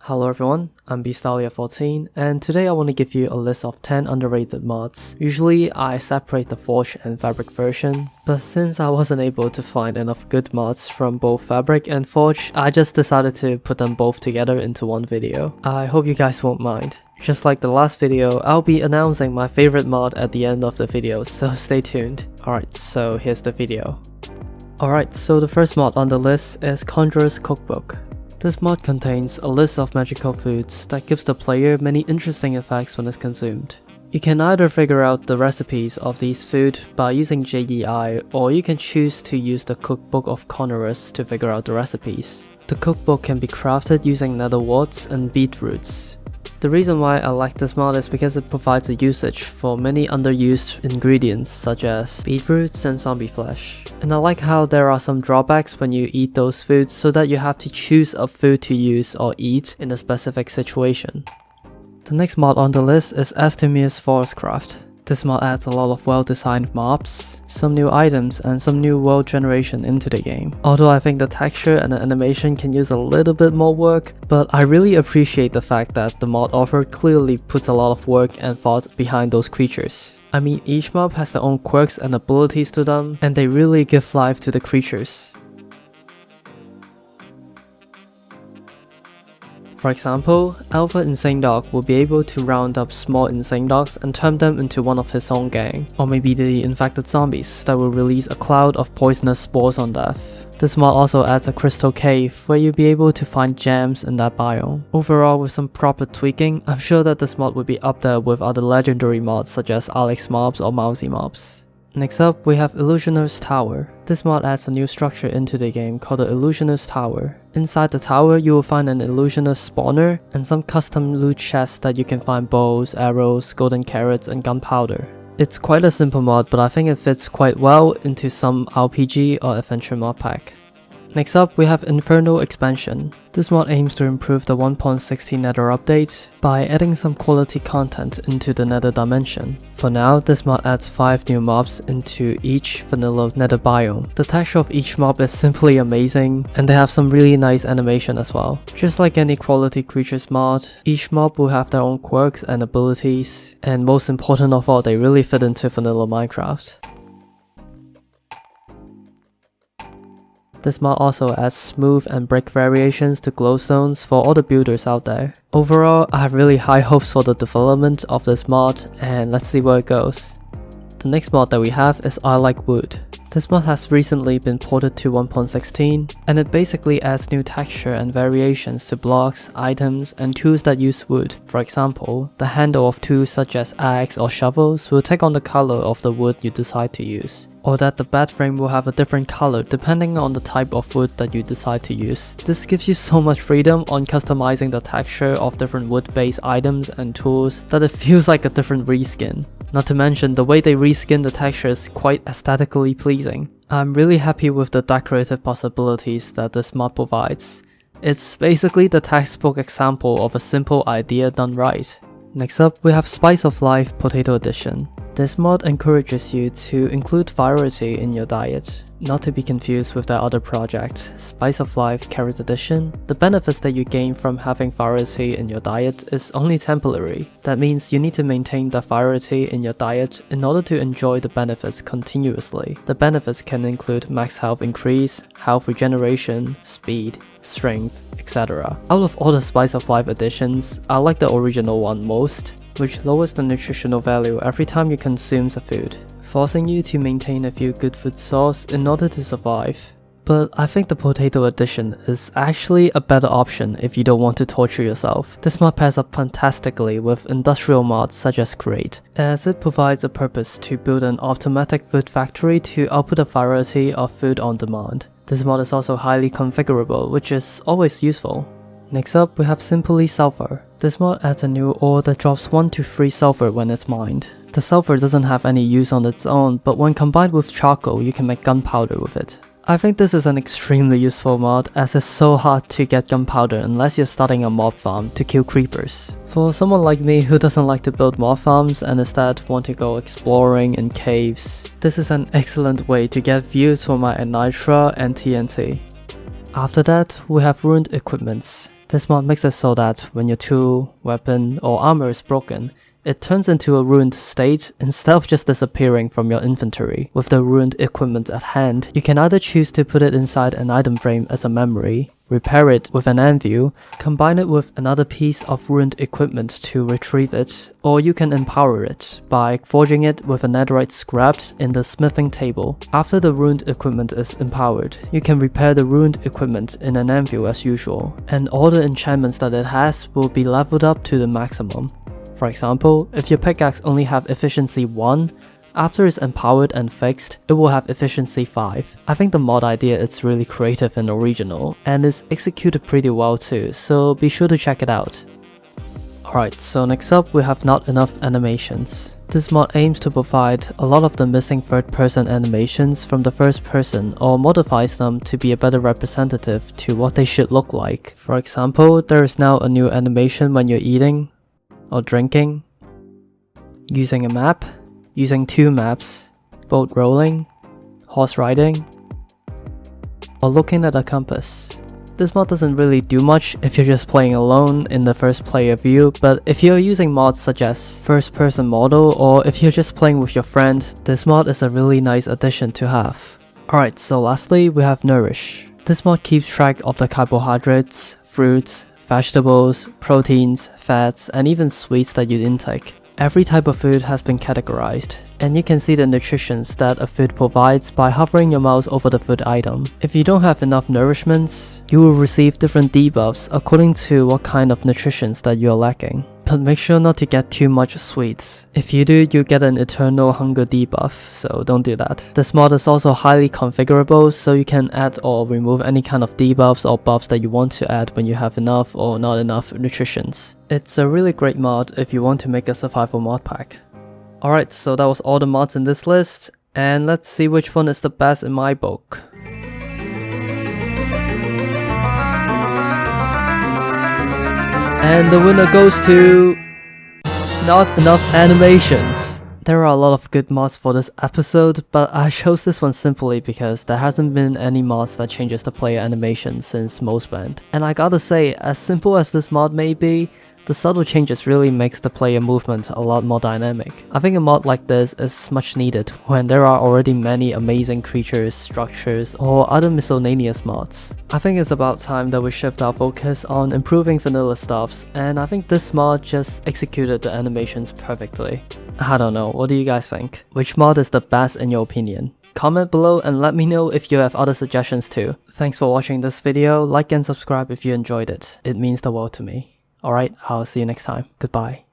Hello everyone, I'm Beastalia14 and today I want to give you a list of 10 underrated mods. Usually I separate the Forge and Fabric version, but since I wasn't able to find enough good mods from both Fabric and Forge, I just decided to put them both together into one video. I hope you guys won't mind. Just like the last video, I'll be announcing my favorite mod at the end of the video, so stay tuned. Alright, so here's the video. Alright, so the first mod on the list is Conjurers Cookbook. This mod contains a list of magical foods that gives the player many interesting effects when it's consumed. You can either figure out the recipes of these food by using JEI, or you can choose to use the Cookbook of Conjurers to figure out the recipes. The cookbook can be crafted using nether warts and beetroots. The reason why I like this mod is because it provides a usage for many underused ingredients such as beetroots and zombie flesh. And I like how there are some drawbacks when you eat those foods so that you have to choose a food to use or eat in a specific situation. The next mod on the list is Astemir's Forestcraft. This mod adds a lot of well-designed mobs, some new items, and some new world generation into the game. Although I think the texture and the animation can use a little bit more work, but I really appreciate the fact that the mod author clearly puts a lot of work and thought behind those creatures. I mean, each mob has their own quirks and abilities to them, and they really give life to the creatures. For example, Alpha Insane Dog will be able to round up small insane dogs and turn them into one of his own gang, or maybe the infected zombies that will release a cloud of poisonous spores on death. This mod also adds a crystal cave where you'll be able to find gems in that biome. Overall, with some proper tweaking, I'm sure that this mod will be up there with other legendary mods such as Alex mobs or Mousy mobs. Next up, we have Illusionists Tower. This mod adds a new structure into the game called the Illusionists Tower. Inside the tower, you will find an illusionist spawner and some custom loot chests that you can find bows, arrows, golden carrots, and gunpowder. It's quite a simple mod, but I think it fits quite well into some RPG or adventure mod pack. Next up, we have Infernal Expansion. This mod aims to improve the 1.16 Nether update by adding some quality content into the Nether dimension. For now, this mod adds 5 new mobs into each vanilla Nether biome. The texture of each mob is simply amazing, and they have some really nice animation as well. Just like any quality creatures mod, each mob will have their own quirks and abilities, and most important of all, they really fit into vanilla Minecraft. This mod also adds smooth and brick variations to glowstones for all the builders out there. Overall, I have really high hopes for the development of this mod, and let's see where it goes. The next mod that we have is I Like Wood. This mod has recently been ported to 1.16, and it basically adds new texture and variations to blocks, items, and tools that use wood. For example, the handle of tools such as axe or shovels will take on the color of the wood you decide to use, or that the bed frame will have a different color depending on the type of wood that you decide to use. This gives you so much freedom on customizing the texture of different wood-based items and tools that it feels like a different reskin. Not to mention, the way they reskin the texture is quite aesthetically pleasing. I'm really happy with the decorative possibilities that this mod provides. It's basically the textbook example of a simple idea done right. Next up, we have Spice of Life Potato Edition. This mod encourages you to include variety in your diet, not to be confused with their other project, Spice of Life Carrot Edition. The benefits that you gain from having variety in your diet is only temporary. That means you need to maintain the variety in your diet in order to enjoy the benefits continuously. The benefits can include max health increase, health regeneration, speed, strength, etc. Out of all the Spice of Life editions, I like the original one most, which lowers the nutritional value every time you consume the food, forcing you to maintain a few good food sources in order to survive. But I think the Potato Edition is actually a better option if you don't want to torture yourself. This mod pairs up fantastically with industrial mods such as Create, as it provides a purpose to build an automatic food factory to output a variety of food on demand. This mod is also highly configurable, which is always useful. Next up, we have Simply Sulfur. This mod adds a new ore that drops 1 to 3 sulfur when it's mined. The sulfur doesn't have any use on its own, but when combined with charcoal, you can make gunpowder with it. I think this is an extremely useful mod, as it's so hard to get gunpowder unless you're starting a mob farm to kill creepers. For someone like me who doesn't like to build mob farms and instead want to go exploring in caves, this is an excellent way to get views for my Elytra and TNT. After that, we have Ruined Equipments. This mod makes it so that when your tool, weapon, or armor is broken, it turns into a ruined state instead of just disappearing from your inventory. With the ruined equipment at hand, you can either choose to put it inside an item frame as a memory, repair it with an anvil, combine it with another piece of ruined equipment to retrieve it, or you can empower it by forging it with a netherite scrapped in the smithing table. After the ruined equipment is empowered, you can repair the ruined equipment in an anvil as usual, and all the enchantments that it has will be leveled up to the maximum. For example, if your pickaxe only have efficiency 1, after it's empowered and fixed, it will have efficiency 5. I think the mod idea is really creative and original, and is executed pretty well too, so be sure to check it out. Alright, so next up we have Not Enough Animations. This mod aims to provide a lot of the missing third-person animations from the first person, or modifies them to be a better representative to what they should look like. For example, there is now a new animation when you're eating, or drinking, using a map, using 2 maps, boat rolling, horse riding, or looking at a compass. This mod doesn't really do much if you're just playing alone in the first player view, but if you're using mods such as first person model, or if you're just playing with your friend, this mod is a really nice addition to have. Alright, so lastly we have Nourish. This mod keeps track of the carbohydrates, fruits, vegetables, proteins, fats, and even sweets that you intake. Every type of food has been categorized, and you can see the nutritions that a food provides by hovering your mouse over the food item. If you don't have enough nourishments, you will receive different debuffs according to what kind of nutritions that you are lacking. But make sure not to get too much sweets. If you do, you get an eternal hunger debuff, so don't do that. This mod is also highly configurable, so you can add or remove any kind of debuffs or buffs that you want to add when you have enough or not enough nutritions. It's a really great mod if you want to make a survival mod pack. Alright, so that was all the mods in this list, and let's see which one is the best in my book. And the winner goes to Not Enough Animations. There are a lot of good mods for this episode, but I chose this one simply because there hasn't been any mods that changes the player animation since Mostband. And I gotta say, as simple as this mod may be, the subtle changes really makes the player movement a lot more dynamic. I think a mod like this is much needed when there are already many amazing creatures, structures, or other miscellaneous mods. I think it's about time that we shift our focus on improving vanilla stuffs, and I think this mod just executed the animations perfectly. I don't know, what do you guys think? Which mod is the best in your opinion? Comment below and let me know if you have other suggestions too. Thanks for watching this video, like and subscribe if you enjoyed it. It means the world to me. Alright, I'll see you next time. Goodbye.